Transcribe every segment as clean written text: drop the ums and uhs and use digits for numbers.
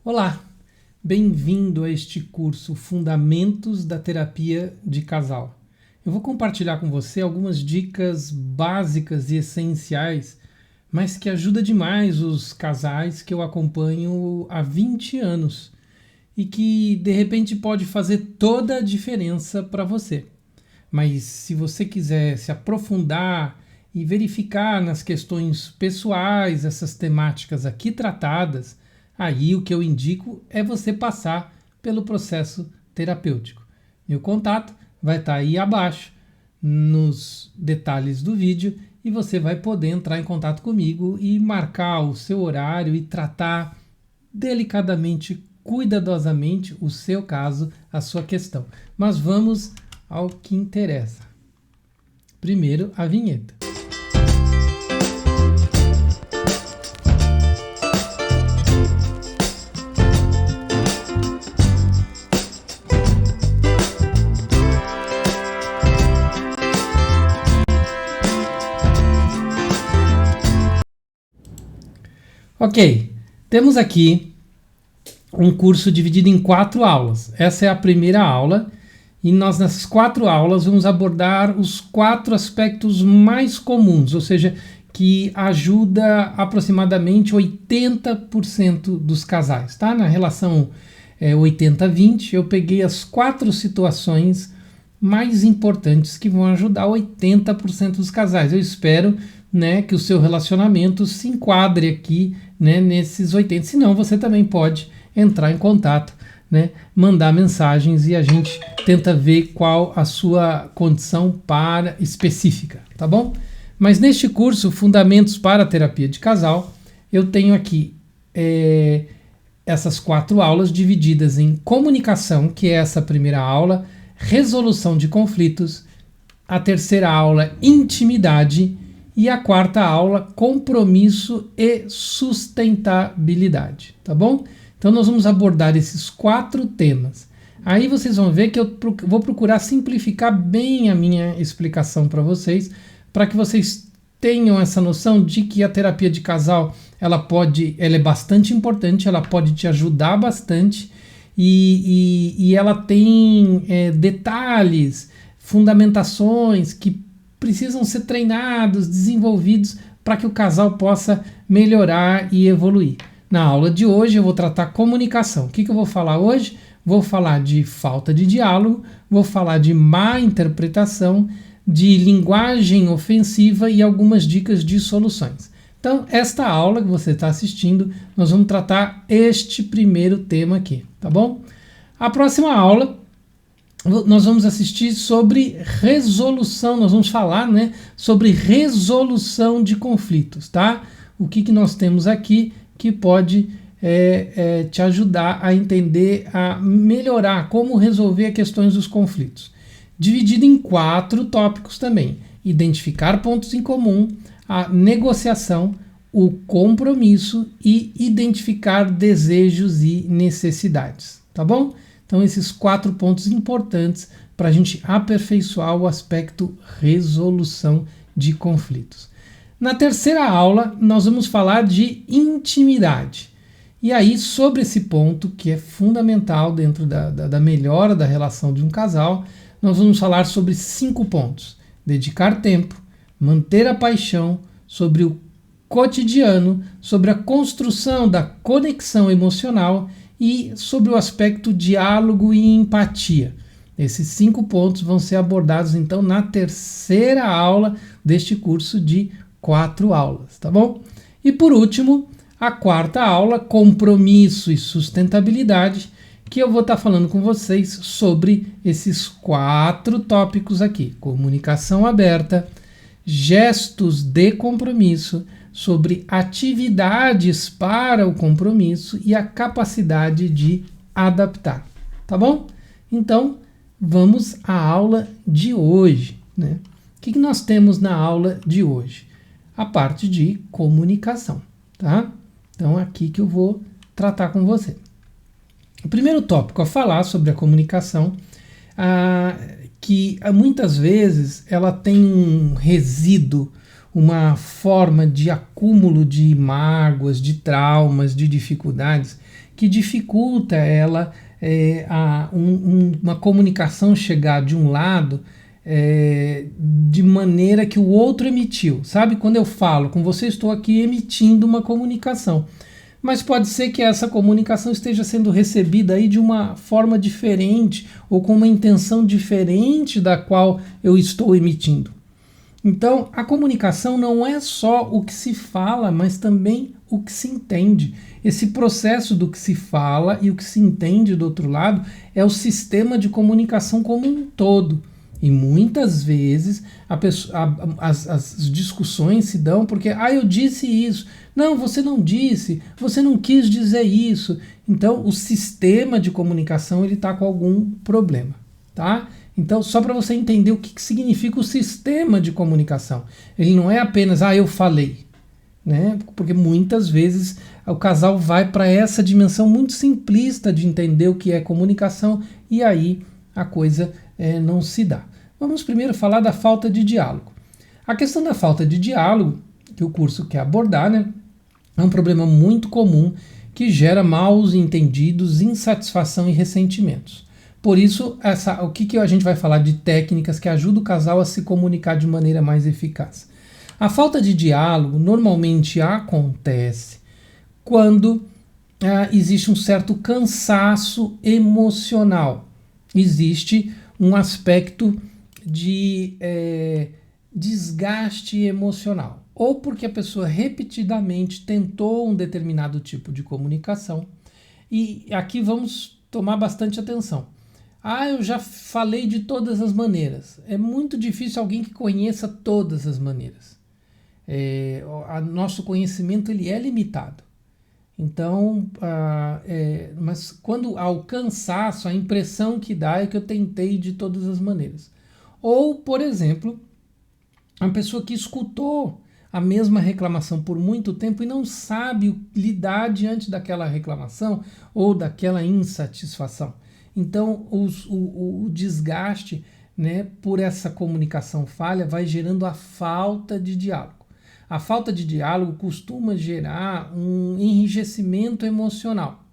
Olá, bem-vindo a este curso Fundamentos da Terapia de Casal. Eu vou compartilhar com você algumas dicas básicas e essenciais, mas que ajudam demais os casais que eu acompanho há 20 anos e que de repente pode fazer toda a diferença para você. Mas se você quiser se aprofundar e verificar nas questões pessoais essas temáticas aqui tratadas, aí o que eu indico é você passar pelo processo terapêutico. Meu contato vai estar aí abaixo nos detalhes do vídeo e você vai poder entrar em contato comigo e marcar o seu horário e tratar delicadamente, cuidadosamente o seu caso, a sua questão. Mas vamos ao que interessa. Primeiro, a vinheta. Ok, temos aqui um curso dividido em 4 aulas. Essa é a primeira aula e nós nessas 4 aulas vamos abordar os 4 aspectos mais comuns, ou seja, que ajuda aproximadamente 80% dos casais, tá? Na relação 80-20, eu peguei as 4 situações mais importantes que vão ajudar 80% dos casais. Eu espero, né, que o seu relacionamento se enquadre aqui, né, nesses 80%. Senão você também pode entrar em contato, né, mandar mensagens e a gente tenta ver qual a sua condição para específica, tá bom? Mas neste curso, Fundamentos para a Terapia de Casal, eu tenho aqui essas 4 aulas divididas em comunicação, que é essa primeira aula, resolução de conflitos, a terceira aula, intimidade, e a quarta aula, compromisso e sustentabilidade, tá bom? Então nós vamos abordar esses 4 temas. Aí vocês vão ver que eu vou procurar simplificar bem a minha explicação para que vocês tenham essa noção de que a terapia de casal ela é bastante importante, ela pode te ajudar bastante e ela tem detalhes, fundamentações que precisam ser treinados, desenvolvidos para que o casal possa melhorar e evoluir. Na aula de hoje eu vou tratar comunicação. O que eu vou falar hoje? Vou falar de falta de diálogo, vou falar de má interpretação, de linguagem ofensiva e algumas dicas de soluções. Então, esta aula que você está assistindo, nós vamos tratar este primeiro tema aqui, tá bom? A próxima aula nós vamos assistir sobre resolução, nós vamos falar, né, sobre resolução de conflitos, tá? O que nós temos aqui que pode te ajudar a entender, a melhorar como resolver questões dos conflitos. Dividido em 4 tópicos também: identificar pontos em comum, a negociação, o compromisso e identificar desejos e necessidades, tá bom? Então esses 4 pontos importantes para a gente aperfeiçoar o aspecto resolução de conflitos. Na terceira aula nós vamos falar de intimidade. E aí sobre esse ponto que é fundamental dentro da melhora da relação de um casal, nós vamos falar sobre 5 pontos: dedicar tempo, manter a paixão, sobre o cotidiano, sobre a construção da conexão emocional e sobre o aspecto diálogo e empatia. Esses 5 pontos vão ser abordados então na terceira aula deste curso de 4 aulas, tá bom? E por último, a quarta aula, compromisso e sustentabilidade, que eu vou estar falando com vocês sobre esses 4 tópicos aqui: comunicação aberta, gestos de compromisso, sobre atividades para o compromisso e a capacidade de adaptar, tá bom? Então, vamos à aula de hoje, né? O que nós temos na aula de hoje? A parte de comunicação, tá? Então, aqui que eu vou tratar com você. O primeiro tópico a falar sobre a comunicação, que muitas vezes ela tem um resíduo, uma forma de acúmulo de mágoas, de traumas, de dificuldades, que dificulta ela uma comunicação chegar de um lado de maneira que o outro emitiu. Sabe, quando eu falo com você, estou aqui emitindo uma comunicação. Mas pode ser que essa comunicação esteja sendo recebida aí de uma forma diferente ou com uma intenção diferente da qual eu estou emitindo. Então, a comunicação não é só o que se fala, mas também o que se entende. Esse processo do que se fala e o que se entende do outro lado é o sistema de comunicação como um todo. E muitas vezes as discussões se dão porque, eu disse isso. Não, você não disse, você não quis dizer isso. Então, o sistema de comunicação ele está com algum problema, tá? Então, só para você entender o que significa o sistema de comunicação. Ele não é apenas, eu falei, né? Porque muitas vezes o casal vai para essa dimensão muito simplista de entender o que é comunicação e aí a coisa não se dá. Vamos primeiro falar da falta de diálogo. A questão da falta de diálogo, que o curso quer abordar, né, é um problema muito comum que gera maus entendidos, insatisfação e ressentimentos. Por isso, o que a gente vai falar de técnicas que ajudam o casal a se comunicar de maneira mais eficaz. A falta de diálogo normalmente acontece quando existe um certo cansaço emocional. Existe um aspecto de desgaste emocional. Ou porque a pessoa repetidamente tentou um determinado tipo de comunicação. E aqui vamos tomar bastante atenção. Eu já falei de todas as maneiras. É muito difícil alguém que conheça todas as maneiras. Nosso conhecimento ele é limitado. Então, mas quando há o cansaço, a impressão que dá é que eu tentei de todas as maneiras. Ou, por exemplo, uma pessoa que escutou a mesma reclamação por muito tempo e não sabe lidar diante daquela reclamação ou daquela insatisfação. Então, o desgaste, né, por essa comunicação falha vai gerando a falta de diálogo. A falta de diálogo costuma gerar um enrijecimento emocional,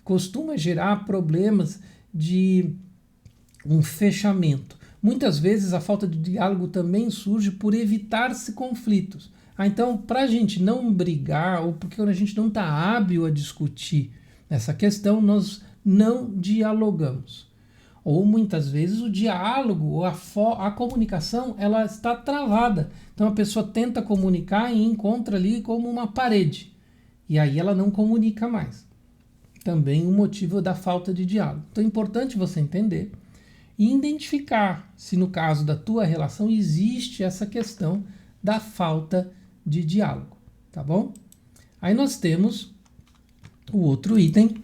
costuma gerar problemas de um fechamento. Muitas vezes a falta de diálogo também surge por evitar-se conflitos. Então, para a gente não brigar ou porque a gente não está hábil a discutir essa questão, nós não dialogamos. Ou muitas vezes o diálogo ou a comunicação ela está travada. Então a pessoa tenta comunicar e encontra ali como uma parede. E aí ela não comunica mais. Também um motivo da falta de diálogo. Então é importante você entender e identificar se no caso da tua relação existe essa questão da falta de diálogo, tá bom? Aí nós temos o outro item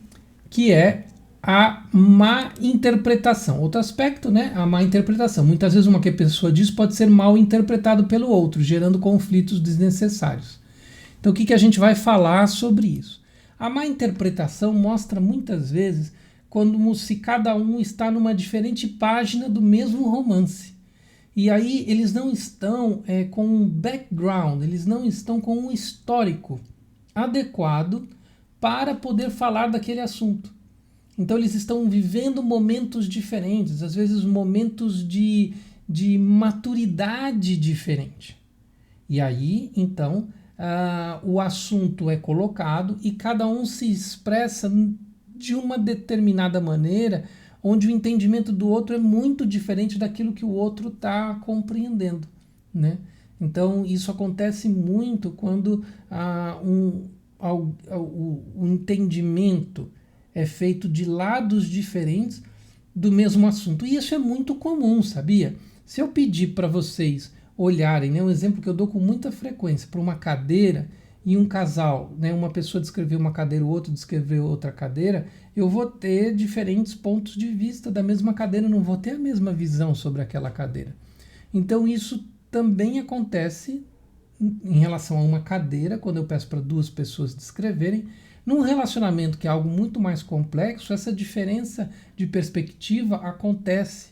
que é a má interpretação. Outro aspecto, né? A má interpretação. Muitas vezes uma que a pessoa diz pode ser mal interpretado pelo outro, gerando conflitos desnecessários. Então o que a gente vai falar sobre isso? A má interpretação mostra muitas vezes como se cada um está numa diferente página do mesmo romance. E aí eles não estão com um background, eles não estão com um histórico adequado para poder falar daquele assunto. Então eles estão vivendo momentos diferentes, às vezes momentos de maturidade diferente. E aí, então, o assunto é colocado e cada um se expressa de uma determinada maneira, onde o entendimento do outro é muito diferente daquilo que o outro está compreendendo, né? Então isso acontece muito quando o entendimento é feito de lados diferentes do mesmo assunto. E isso é muito comum, sabia? Se eu pedir para vocês olharem, né, um exemplo que eu dou com muita frequência, para uma cadeira e um casal, né, uma pessoa descrever uma cadeira, o outro descrever outra cadeira, eu vou ter diferentes pontos de vista da mesma cadeira, não vou ter a mesma visão sobre aquela cadeira. Então isso também acontece em relação a uma cadeira, quando eu peço para duas pessoas descreverem. Num relacionamento que é algo muito mais complexo, essa diferença de perspectiva acontece.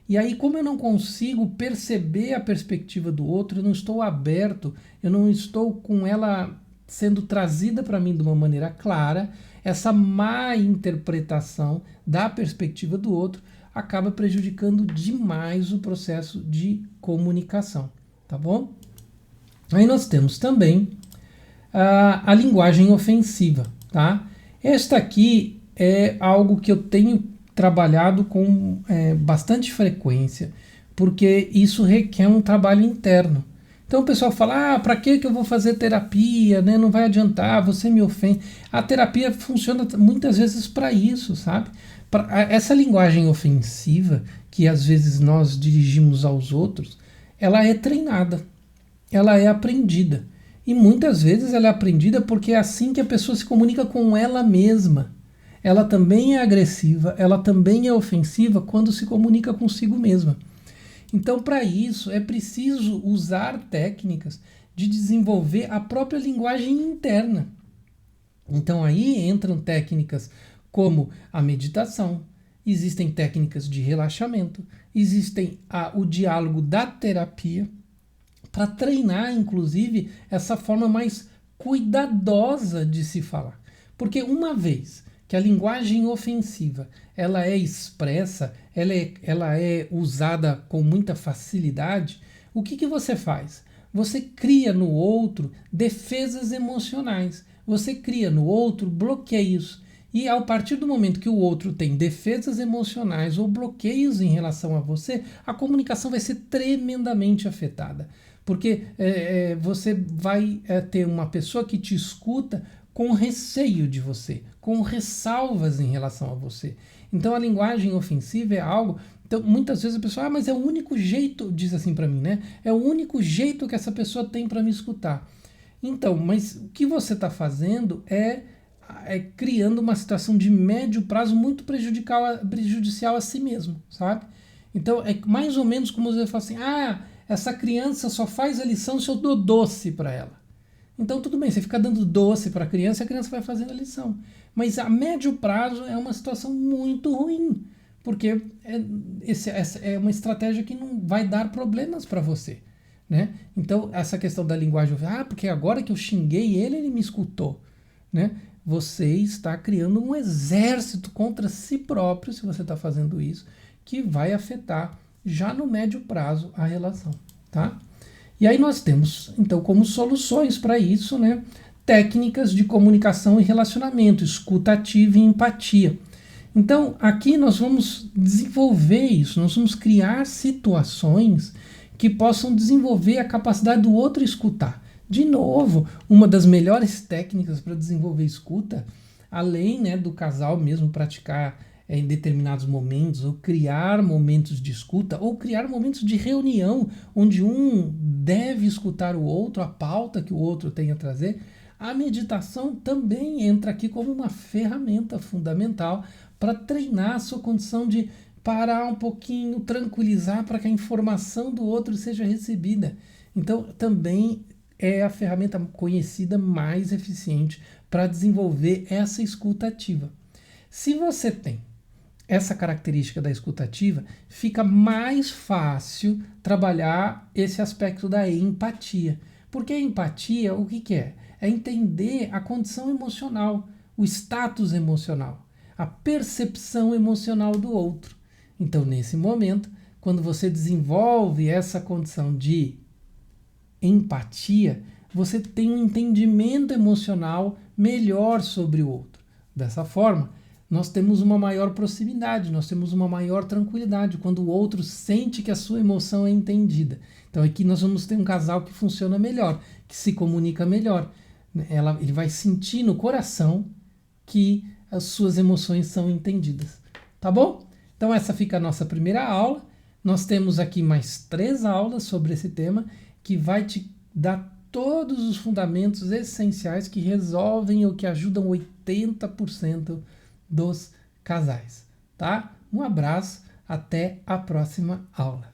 E aí, como eu não consigo perceber a perspectiva do outro, eu não estou aberto, eu não estou com ela sendo trazida para mim de uma maneira clara, essa má interpretação da perspectiva do outro acaba prejudicando demais o processo de comunicação, tá bom? Aí nós temos também a linguagem ofensiva, tá? Esta aqui é algo que eu tenho trabalhado com bastante frequência, porque isso requer um trabalho interno. Então o pessoal fala, para que eu vou fazer terapia, né? Não vai adiantar, você me ofende. A terapia funciona muitas vezes para isso, sabe? Essa linguagem ofensiva que às vezes nós dirigimos aos outros, ela é treinada, ela é aprendida. E muitas vezes ela é aprendida porque é assim que a pessoa se comunica com ela mesma. Ela também é agressiva, ela também é ofensiva quando se comunica consigo mesma. Então, para isso, é preciso usar técnicas de desenvolver a própria linguagem interna. Então, aí entram técnicas como a meditação, existem técnicas de relaxamento, existem o diálogo da terapia, para treinar, inclusive, essa forma mais cuidadosa de se falar. Porque uma vez que a linguagem ofensiva ela é expressa, ela é usada com muita facilidade, o que você faz? Você cria no outro defesas emocionais, você cria no outro bloqueios. E a partir do momento que o outro tem defesas emocionais ou bloqueios em relação a você, a comunicação vai ser tremendamente afetada. Porque você vai ter uma pessoa que te escuta com receio de você, com ressalvas em relação a você. Então a linguagem ofensiva é algo... Então muitas vezes a pessoa, mas é o único jeito, diz assim para mim, né? É o único jeito que essa pessoa tem para me escutar. Então, mas o que você está fazendo é criando uma situação de médio prazo muito prejudicial a si mesmo, sabe? Então é mais ou menos como você fala assim, essa criança só faz a lição se eu dou doce para ela. Então tudo bem, você fica dando doce para a criança vai fazendo a lição. Mas a médio prazo é uma situação muito ruim, porque essa é uma estratégia que não vai dar problemas para você. Né? Então essa questão da linguagem, porque agora que eu xinguei ele me escutou. Né? Você está criando um exército contra si próprio, se você está fazendo isso, que vai afetar já no médio prazo a relação, tá? E aí nós temos, então, como soluções para isso, né, técnicas de comunicação e relacionamento, escuta ativa e empatia. Então, aqui nós vamos desenvolver isso, nós vamos criar situações que possam desenvolver a capacidade do outro escutar. De novo, uma das melhores técnicas para desenvolver escuta, além, né, do casal mesmo praticar em determinados momentos, ou criar momentos de escuta, ou criar momentos de reunião, onde um deve escutar o outro, a pauta que o outro tem a trazer, a meditação também entra aqui como uma ferramenta fundamental para treinar a sua condição de parar um pouquinho, tranquilizar para que a informação do outro seja recebida. Então, também é a ferramenta conhecida mais eficiente para desenvolver essa escuta ativa. Se você tem essa característica da escuta ativa, fica mais fácil trabalhar esse aspecto da empatia. Porque a empatia, o que é? É entender a condição emocional, o status emocional, a percepção emocional do outro. Então, nesse momento, quando você desenvolve essa condição de empatia, você tem um entendimento emocional melhor sobre o outro. Dessa forma, nós temos uma maior proximidade, nós temos uma maior tranquilidade quando o outro sente que a sua emoção é entendida. Então aqui nós vamos ter um casal que funciona melhor, que se comunica melhor. Ele vai sentir no coração que as suas emoções são entendidas. Tá bom? Então essa fica a nossa primeira aula. Nós temos aqui mais 3 aulas sobre esse tema que vai te dar todos os fundamentos essenciais que resolvem ou que ajudam 80% dos casais, tá? Um abraço, até a próxima aula.